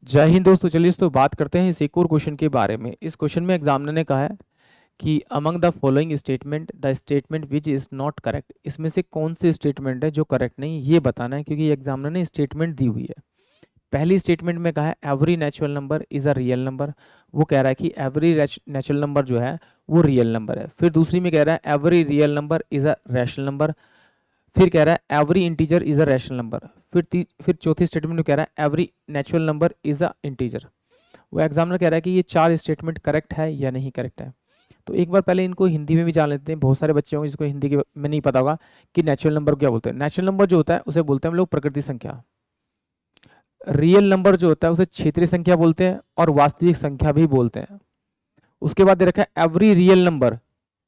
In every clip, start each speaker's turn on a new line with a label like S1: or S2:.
S1: जय हिंद दोस्तों। चलिए इस तो बात करते हैं इस एक और क्वेश्चन के बारे में। इस क्वेश्चन में एग्जामिनर ने कहा है कि among the following statement the statement which is not correct, इसमें से कौन सी स्टेटमेंट है जो करेक्ट नहीं, ये बताना है। क्योंकि एग्जामिनर ने स्टेटमेंट दी हुई है। पहली स्टेटमेंट में कहा है every natural number is a real number, वो कह रहा है कि एवरी नेचुरल नंबर जो है वो रियल नंबर है। फिर दूसरी में कह रहा है every real number is a rational number. फिर कह रहा है every integer is a rational number. फिर चौथी स्टेटमेंट में कह रहा है every natural number is a integer. वो एग्जामिनर कह रहा है कि ये चार स्टेटमेंट करेक्ट है या नहीं करेक्ट है। तो एक बार पहले इनको हिंदी में भी जान लेते हैं। बहुत सारे बच्चे होंगे जिसको हिंदी के में नहीं पता होगा कि नेचुरल नंबर क्या बोलते हैं। नेचुरल नंबर जो होता है उसे बोलते हैं हम लोग प्रकृति संख्या। रियल नंबर जो होता है उसे क्षेत्रीय संख्या बोलते हैं और वास्तविक संख्या भी बोलते हैं। उसके बाद दे रखा है every real number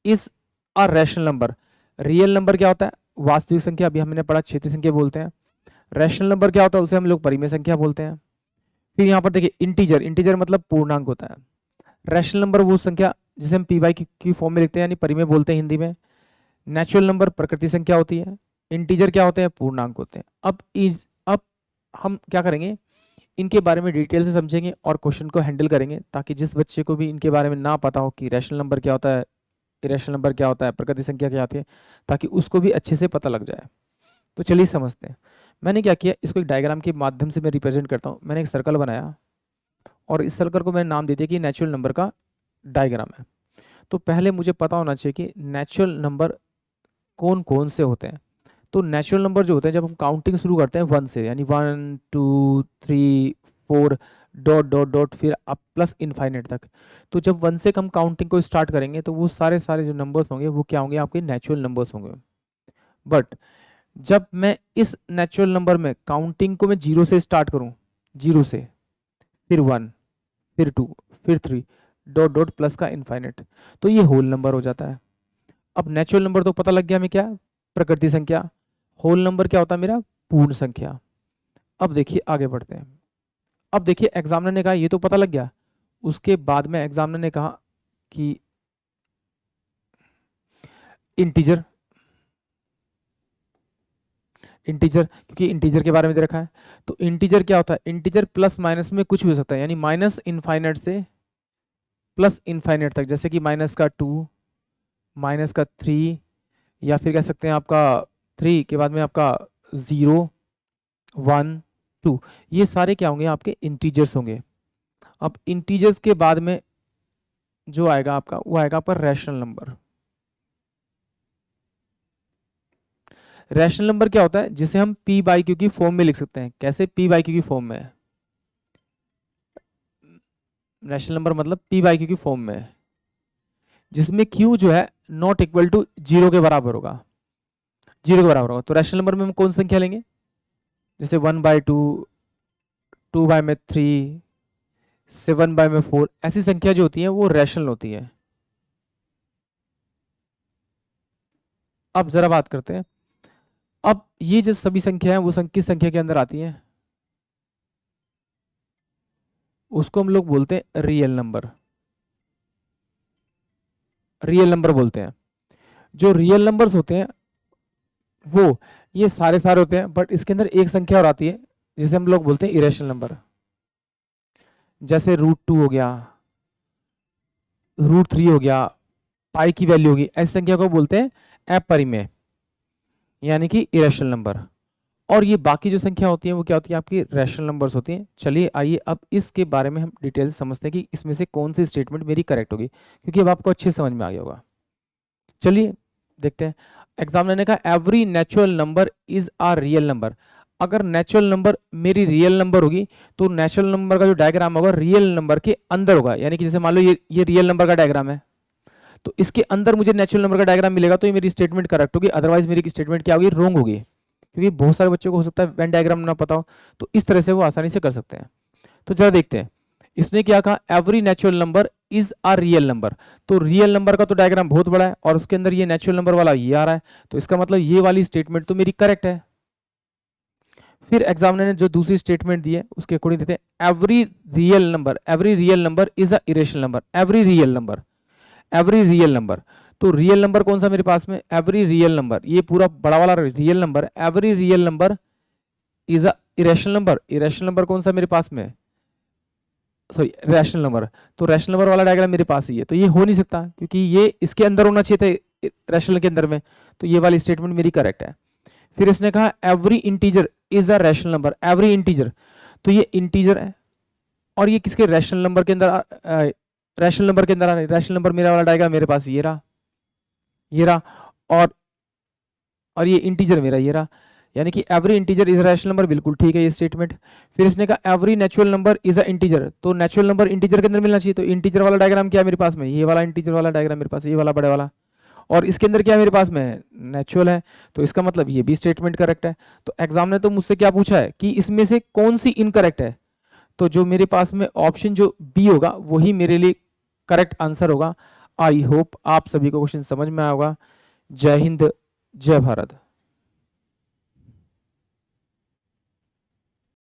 S1: is a rational number. Real number क्या होता है? वास्तविक संख्या, अभी हमने पढ़ा, क्षेत्रीय संख्या बोलते हैं। रैशनल नंबर क्या होता है? उसे हम लोग परिमेय संख्या बोलते हैं। फिर यहाँ पर देखिए इंटीजर, इंटीजर मतलब पूर्णांक होता है। रैशनल नंबर वो संख्या जिसे हम पी बाई की फॉर्म में लिखते हैं, यानी परिमेय बोलते हैं हिंदी में। नेचुरल नंबर प्रकृति संख्या होती है। इंटीजर क्या होते हैं? पूर्णांक होते हैं। अब हम क्या करेंगे, इनके बारे में डिटेल से समझेंगे और क्वेश्चन को हैंडल करेंगे, ताकि जिस बच्चे को भी इनके बारे में ना पता हो कि रैशनल नंबर क्या होता है, इरेशनल नंबर क्या होता है, प्रकृति संख्या क्या होती है, ताकि उसको भी अच्छे से पता लग जाए। तो चलिए समझते हैं। मैंने क्या किया, इसको एक डायग्राम के माध्यम से मैं रिप्रेजेंट करता हूँ। मैंने एक सर्कल बनाया और इस सर्कल को मैंने नाम दे दिया कि नेचुरल नंबर का डायग्राम है। तो पहले मुझे पता होना चाहिए कि नेचुरल नंबर कौन कौन से होते हैं। तो नेचुरल नंबर जो होते हैं, जब हम काउंटिंग शुरू करते हैं वन से, यानी 1 2 3 4 डॉट डॉट डॉट फिर अब प्लस इनफाइनेट तक। तो जब वन से हम काउंटिंग को स्टार्ट करेंगे तो वो सारे सारे जो नंबर्स होंगे वो क्या होंगे? आपके नेचुरल नंबर्स होंगे। बट जब मैं इस नेचुरल नंबर में काउंटिंग को मैं जीरो से स्टार्ट करूं, जीरो से, फिर 1, फिर 2, फिर 3, डॉट डॉट प्लस का इनफाइनेट, तो ये होल नंबर हो जाता है। अब नेचुरल नंबर तो पता लग गया हमें, क्या? प्रकृति संख्या। होल नंबर क्या होता है मेरा? पूर्ण संख्या। अब देखिए आगे बढ़ते हैं। अब देखिए एग्जामिनर ने कहा ये तो पता लग गया। उसके बाद में एग्जामिनर ने कहा कि इंटीजर, इंटीजर, क्योंकि इंटीजर के बारे में दे रखा है। तो इंटीजर क्या होता है? इंटीजर प्लस माइनस में कुछ भी हो सकता है, यानी माइनस इनफाइनेट से प्लस इनफाइनेट तक। जैसे कि -2, -3, या फिर कह सकते हैं आपका 3 के बाद में आपका 0 1 2, ये सारे क्या होंगे? आपके इंटीजर्स होंगे। अब इंटीजर्स के बाद में जो आएगा आपका, वो आएगा आपका रैशनल नंबर। रैशनल नंबर क्या होता है? जिसे हम पी बाई क्यू की फॉर्म में लिख सकते हैं। कैसे? पी बाई क्यू की फॉर्म में। रैशनल नंबर मतलब पी बाई क्यू की फॉर्म में, जिसमें क्यू जो है नॉट इक्वल टू जीरो के बराबर होगा, जीरो के बराबर होगा। तो रैशनल नंबर में हम कौन सी संख्या लेंगे? जैसे 1/2, 2/3, 7/4, ऐसी संख्या जो होती है वो रैशनल होती है। अब जरा बात करते हैं। अब ये जो सभी संख्या है वो किस संख्या के अंदर आती है? उसको हम लोग बोलते हैं रियल नंबर। रियल नंबर बोलते हैं। जो रियल नंबर्स होते हैं वो ये सारे सारे होते हैं, बट इसके अंदर एक संख्या और आती है जिसे हम लोग बोलते हैं इरेशनल नंबर। जैसे √2 हो गया, √3 हो गया, पाई की वैल्यू होगी, ऐसी संख्या को बोलते हैं अपरिमेय, यानी कि इरेशनल नंबर। और ये बाकी जो संख्या होती है वो क्या होती है? आपकी रैशनल नंबर्स होती हैं। चलिए आइए अब इसके बारे में हम डिटेल से समझते हैं कि इसमें से कौन सी स्टेटमेंट मेरी करेक्ट होगी, क्योंकि अब आपको अच्छे समझ में आ गया होगा। चलिए देखते हैं। एग्जामिनर ने कहा every natural number is a real number. अगर नेचुरल नंबर मेरी रियल नंबर होगी तो नेचुरल नंबर का जो डायग्राम होगा रियल नंबर के अंदर होगा। यानी कि जैसे मान लो ये रियल नंबर का डायग्राम है, तो इसके अंदर मुझे नेचुरल नंबर का डायग्राम मिलेगा, तो ये मेरी स्टेटमेंट करेक्ट होगी। अदरवाइज मेरी स्टेटमेंट क्या होगी? रॉन्ग होगी। क्योंकि बहुत सारे बच्चों को हो सकता है वेन डायग्राम ना पता हो, तो इस तरह से वो आसानी से कर सकते हैं। तो जरा देखते हैं इसने क्या कहा, every natural number is a real number. तो रियल नंबर का तो डायग्राम बहुत बड़ा है और उसके अंदर ये नेचुरल नंबर वाला ये आ रहा है, तो इसका मतलब ये वाली स्टेटमेंट तो मेरी करेक्ट है। फिर एग्जामिनर ने जो दूसरी स्टेटमेंट दी है उसके अकॉर्डिंग देते हैं every real number is a irrational number. Every real number, every real number, तो रियल नंबर कौन सा मेरे पास में? एवरी रियल नंबर, ये पूरा बड़ा वाला real number. Every real number is a irrational number. Irrational number कौन सा मेरे पास में? सॉरी रैशनल नंबर, तो रैशनल नंबर वाला डायग्राम मेरे पास ही है, तो ये हो नहीं सकता क्योंकि ये इसके अंदर होना चाहिए था रैशनल के अंदर में, तो ये वाली स्टेटमेंट मेरी करेक्ट है। फिर इसने कहा every integer is a rational number, every integer, तो ये इंटीजर है और ये किसके रैशनल नंबर के अंदर रैशनल नंबर के अंदर आ रहा है। रैशनल नंबर मेरा वाला डायग्राम मेरे पास ये रहा, ये रहा, और ये इंटीजर मेरा ये रहा, यानी कि every integer is rational number, बिल्कुल ठीक है ये स्टेटमेंट। फिर इसने कहा every natural number is a integer, तो नेचुरल नंबर इंटीजर के अंदर मिलना चाहिए, तो इंटीजर वाला डायग्राम क्या है मेरे पास में, ये वाला इंटीजर वाला डायग्राम मेरे पास, ये वाला बड़े वाला, और इसके अंदर क्या है मेरे पास में नेचुरल है, तो इसका मतलब ये भी स्टेटमेंट करेक्ट है। तो एग्जाम ने तो मुझसे क्या पूछा है कि इसमें से कौन सी इनकरेक्ट है, तो जो मेरे पास में ऑप्शन जो बी होगा वही मेरे लिए करेक्ट आंसर होगा। आई होप आप सभी को क्वेश्चन समझ में आएगा। जय हिंद, जय भारत।